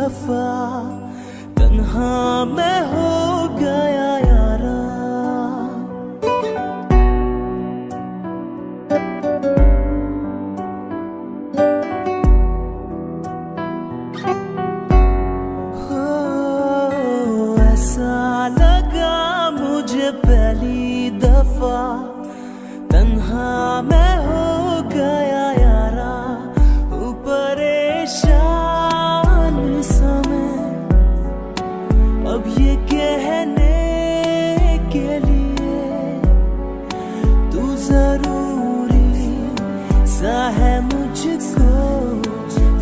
दफा तन्हा मैं हो गया यारा। ऐसा लगा मुझे पहली दफा तन्हा मैं हो गया यारा। परेशान समय अब ये कहने के लिए तू जरूरी सा है मुझको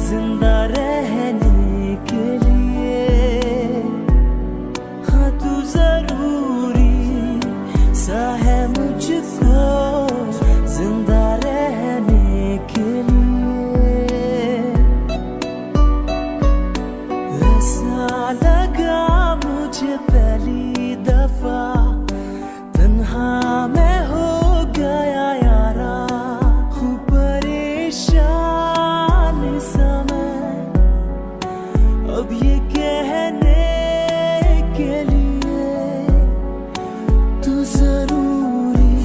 जिंदा रहने के लिए। हाँ तू जरूरी सा है मुझको जिंदा रहने के लिए। ऐसा लगा मुझे पहली दफा तन्हा मैं हो गया यारा। हूँ परेशान समय अब ये कहने के लिए तू जरूरी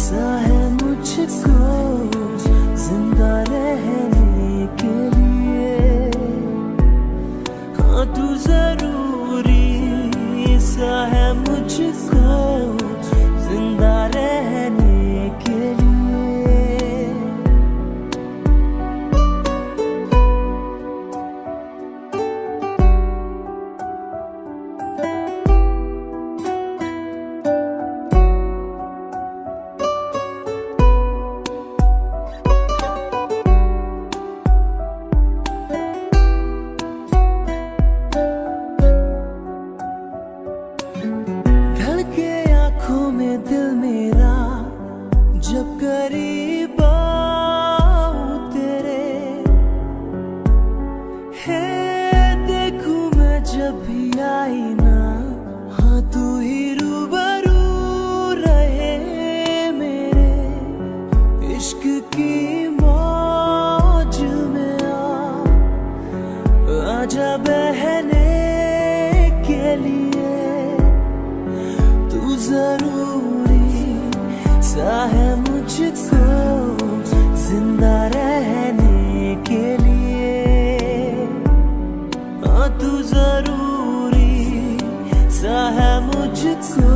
सा है मुझको जिंदा रहने के लिए। हाँ तू जरूरी सा है मुझको जिंदा रहने के लिए। में दिल मेरा जब करीब आऊं तेरे है देखूं मैं जब भी आई ना। हाँ तू ही रूबरू रहे मेरे इश्क की मौज में आजा बहने के लिए। तू जरूरी सा है मुझको जिंदा रहने के लिए। हाँ तू जरूरी सा है मुझको